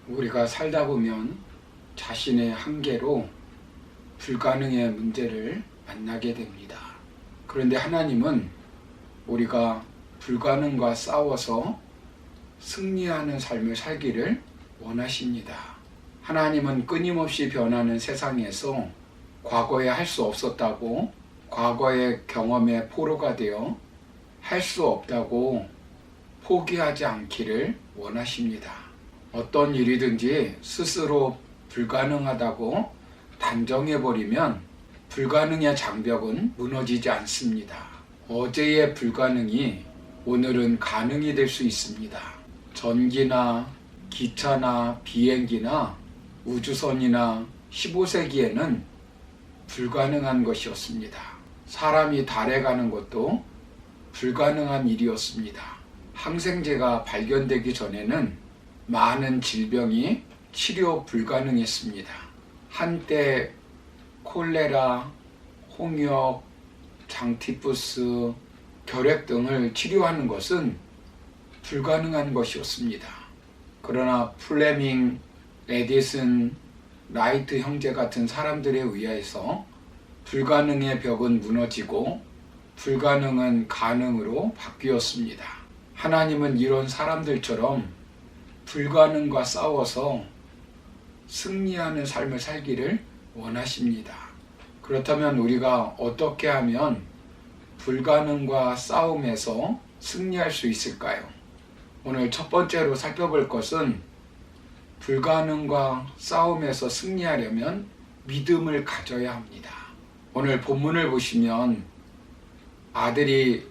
우리가 살다 보면 자신의 한계로 불가능의 문제를 만나게 됩니다. 그런데 하나님은 우리가 불가능과 싸워서 승리하는 삶을 살기를 원하십니다. 하나님은 끊임없이 변하는 세상에서 과거에 할 수 없었다고, 과거의 경험의 포로가 되어 할 수 없다고 포기하지 않기를 원하십니다. 어떤 일이든지 스스로 불가능하다고 단정해버리면 불가능의 장벽은 무너지지 않습니다. 어제의 불가능이 오늘은 가능이 될 수 있습니다. 전기나 기차나 비행기나 우주선이나 15세기에는 불가능한 것이었습니다. 사람이 달에 가는 것도 불가능한 일이었습니다. 항생제가 발견되기 전에는 많은 질병이 치료 불가능했습니다. 한때 콜레라, 홍역, 장티푸스, 결핵 등을 치료하는 것은 불가능한 것이었습니다. 그러나 플레밍, 에디슨, 라이트 형제 같은 사람들에 의해서 불가능의 벽은 무너지고 불가능은 가능으로 바뀌었습니다. 하나님은 이런 사람들처럼 불가능과 싸워서 승리하는 삶을 살기를 원하십니다. 그렇다면 우리가 어떻게 하면 불가능과 싸움에서 승리할 수 있을까요? 오늘 첫 번째로 살펴볼 것은 불가능과 싸움에서 승리하려면 믿음을 가져야 합니다. 오늘 본문을 보시면 아들이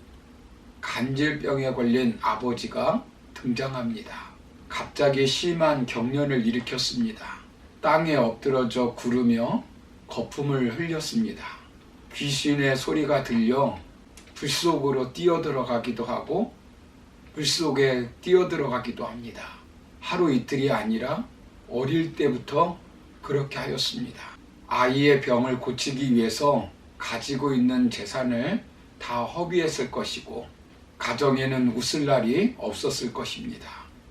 간질병에 걸린 아버지가 등장합니다. 갑자기 심한 경련을 일으켰습니다. 땅에 엎드러져 구르며 거품을 흘렸습니다. 귀신의 소리가 들려 불 속으로 뛰어들어가기도 하고 물 속에 뛰어들어가기도 합니다. 하루 이틀이 아니라 어릴 때부터 그렇게 하였습니다. 아이의 병을 고치기 위해서 가지고 있는 재산을 다 허비했을 것이고 가정에는 웃을 날이 없었을 것입니다.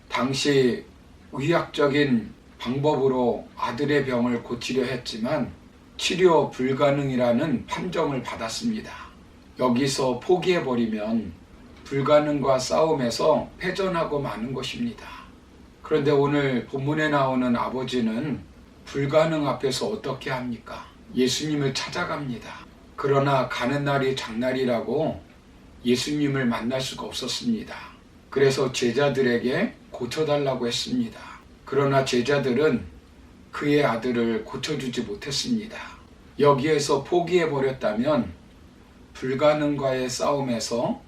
당시 의학적인 방법으로 아들의 병을 고치려 했지만 치료 불가능이라는 판정을 받았습니다. 여기서 포기해버리면 불가능과 싸움에서 패전하고 마는 것입니다. 그런데 오늘 본문에 나오는 아버지는 불가능 앞에서 어떻게 합니까? 예수님을 찾아갑니다. 그러나 가는 날이 장날이라고 예수님을 만날 수가 없었습니다. 그래서 제자들에게 고쳐달라고 했습니다. 그러나 제자들은 그의 아들을 고쳐주지 못했습니다. 여기에서 포기해버렸다면 불가능과의 싸움에서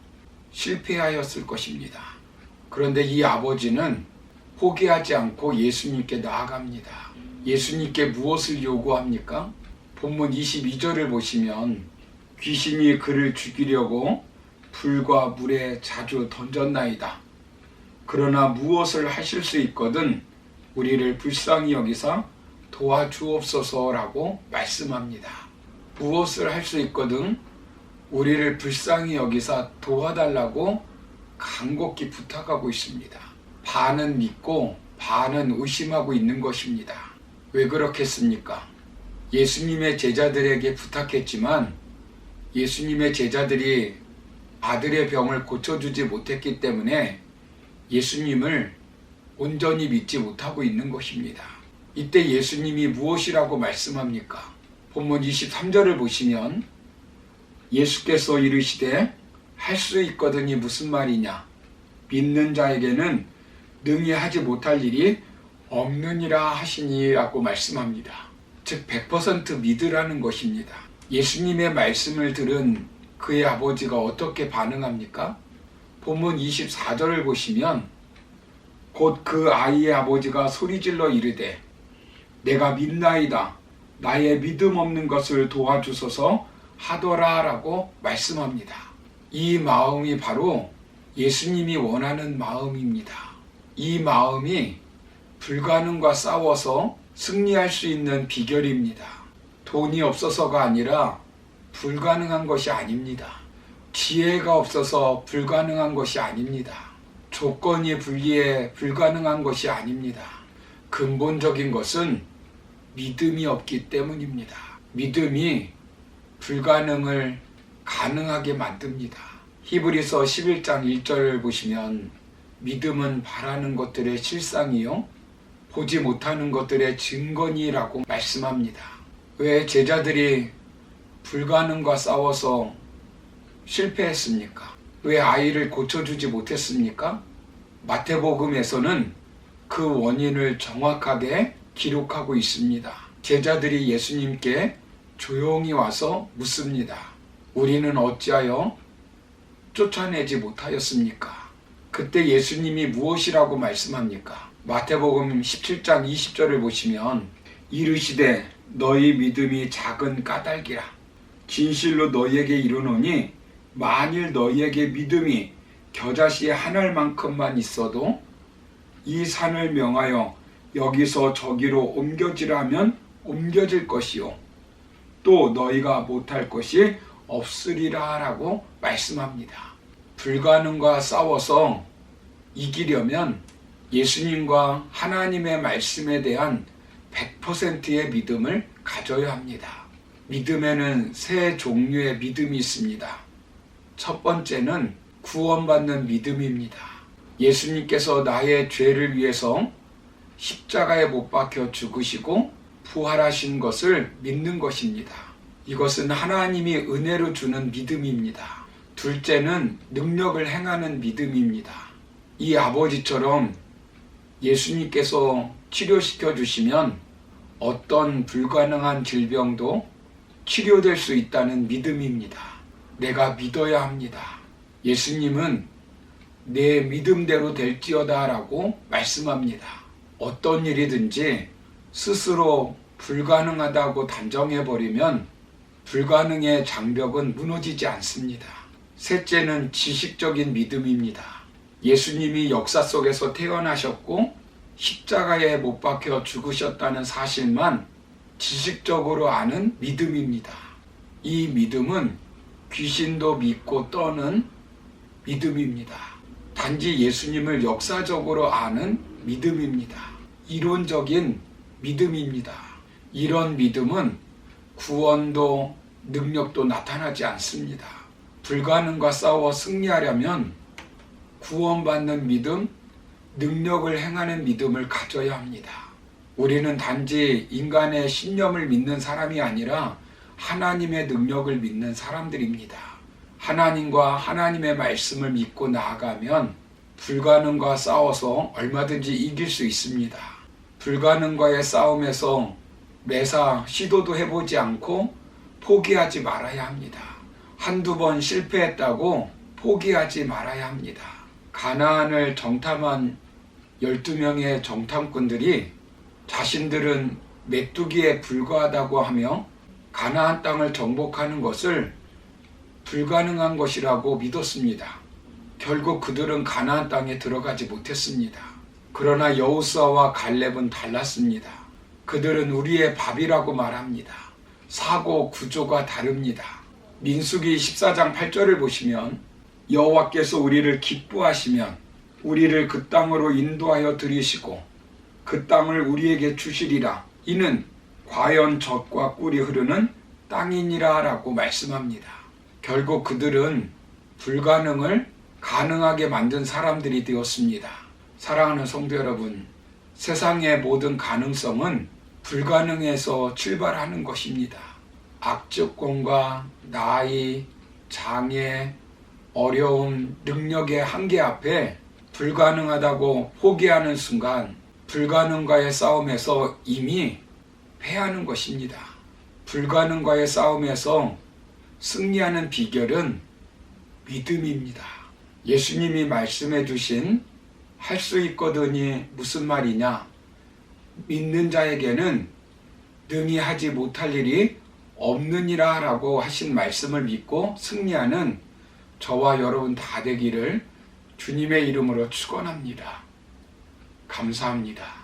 실패하였을 것입니다. 그런데 이 아버지는 포기하지 않고 예수님께 나아갑니다. 예수님께 무엇을 요구합니까? 본문 22절을 보시면 귀신이 그를 죽이려고 불과 물에 자주 던졌나이다. 그러나 무엇을 하실 수 있거든 우리를 불쌍히 여기사 도와주옵소서라고 말씀합니다. 무엇을 할 수 있거든 우리를 불쌍히 여기사 도와달라고 간곡히 부탁하고 있습니다. 반은 믿고 반은 의심하고 있는 것입니다. 왜 그렇겠습니까? 예수님의 제자들에게 부탁했지만 예수님의 제자들이 아들의 병을 고쳐주지 못했기 때문에 예수님을 온전히 믿지 못하고 있는 것입니다. 이때 예수님이 무엇이라고 말씀합니까? 본문 23절을 보시면 예수께서 이르시되 할 수 있거든이 무슨 말이냐? 믿는 자에게는 능히 하지 못할 일이 없느니라 하시니라고 말씀합니다. 즉 100% 믿으라는 것입니다. 예수님의 말씀을 들은 그의 아버지가 어떻게 반응합니까? 본문 24절을 보시면 곧 그 아이의 아버지가 소리질러 이르되 내가 믿나이다. 나의 믿음 없는 것을 도와주소서 하더라 라고 말씀합니다. 이 마음이 바로 예수님이 원하는 마음입니다. 이 마음이 불가능과 싸워서 승리할 수 있는 비결입니다. 돈이 없어서가 아니라 불가능한 것이 아닙니다. 지혜가 없어서 불가능한 것이 아닙니다. 조건이 불리해 불가능한 것이 아닙니다. 근본적인 것은 믿음이 없기 때문입니다. 믿음이 불가능을 가능하게 만듭니다. 히브리서 11장 1절을 보시면 믿음은 바라는 것들의 실상이요 보지 못하는 것들의 증거니라고 말씀합니다. 왜 제자들이 불가능과 싸워서 실패했습니까? 왜 아이를 고쳐주지 못했습니까? 마태복음에서는 그 원인을 정확하게 기록하고 있습니다. 제자들이 예수님께 조용히 와서 묻습니다. 우리는 어찌하여 쫓아내지 못하였습니까? 그때 예수님이 무엇이라고 말씀합니까? 마태복음 17장 20절을 보시면 이르시되 너희 믿음이 작은 까닭이라. 진실로 너희에게 이르노니 만일 너희에게 믿음이 겨자씨 한 알만큼만 있어도 이 산을 명하여 여기서 저기로 옮겨지라 하면 옮겨질 것이요 또 너희가 못할 것이 없으리라 라고 말씀합니다. 불가능과 싸워서 이기려면 예수님과 하나님의 말씀에 대한 100%의 믿음을 가져야 합니다. 믿음에는 세 종류의 믿음이 있습니다. 첫 번째는 구원받는 믿음입니다. 예수님께서 나의 죄를 위해서 십자가에 못 박혀 죽으시고 부활하신 것을 믿는 것입니다. 이것은 하나님이 은혜로 주는 믿음입니다. 둘째는 능력을 행하는 믿음입니다. 이 아버지처럼 예수님께서 치료시켜 주시면 어떤 불가능한 질병도 치료될 수 있다는 믿음입니다. 내가 믿어야 합니다. 예수님은 내 믿음대로 될지어다 라고 말씀합니다. 어떤 일이든지 스스로 불가능하다고 단정해버리면 불가능의 장벽은 무너지지 않습니다. 셋째는 지식적인 믿음입니다. 예수님이 역사 속에서 태어나셨고 십자가에 못 박혀 죽으셨다는 사실만 지식적으로 아는 믿음입니다. 이 믿음은 귀신도 믿고 떠는 믿음입니다. 단지 예수님을 역사적으로 아는 믿음입니다. 이론적인 믿음입니다. 이런 믿음은 구원도 능력도 나타나지 않습니다. 불가능과 싸워 승리하려면 구원받는 믿음, 능력을 행하는 믿음을 가져야 합니다. 우리는 단지 인간의 신념을 믿는 사람이 아니라 하나님의 능력을 믿는 사람들입니다. 하나님과 하나님의 말씀을 믿고 나아가면 불가능과 싸워서 얼마든지 이길 수 있습니다. 불가능과의 싸움에서 매사 시도도 해보지 않고 포기하지 말아야 합니다. 한두 번 실패했다고 포기하지 말아야 합니다. 가나안을 정탐한 12명의 정탐꾼들이 자신들은 메뚜기에 불과하다고 하며 가나안 땅을 정복하는 것을 불가능한 것이라고 믿었습니다. 결국 그들은 가나안 땅에 들어가지 못했습니다. 그러나 여호수아와 갈렙은 달랐습니다. 그들은 우리의 밥이라고 말합니다. 사고 구조가 다릅니다. 민수기 14장 8절을 보시면 여호와께서 우리를 기뻐하시면 우리를 그 땅으로 인도하여 들이시고 그 땅을 우리에게 주시리라. 이는 과연 젖과 꿀이 흐르는 땅이니라 라고 말씀합니다. 결국 그들은 불가능을 가능하게 만든 사람들이 되었습니다. 사랑하는 성도 여러분, 세상의 모든 가능성은 불가능에서 출발하는 것입니다. 악조건과 나이, 장애, 어려움, 능력의 한계 앞에 불가능하다고 포기하는 순간 불가능과의 싸움에서 이미 패하는 것입니다. 불가능과의 싸움에서 승리하는 비결은 믿음입니다. 예수님이 말씀해 주신 할 수 있거든이 무슨 말이냐? 믿는 자에게는 능히 하지 못할 일이 없느니라 라고 하신 말씀을 믿고 승리하는 저와 여러분 다 되기를 주님의 이름으로 축원합니다. 감사합니다.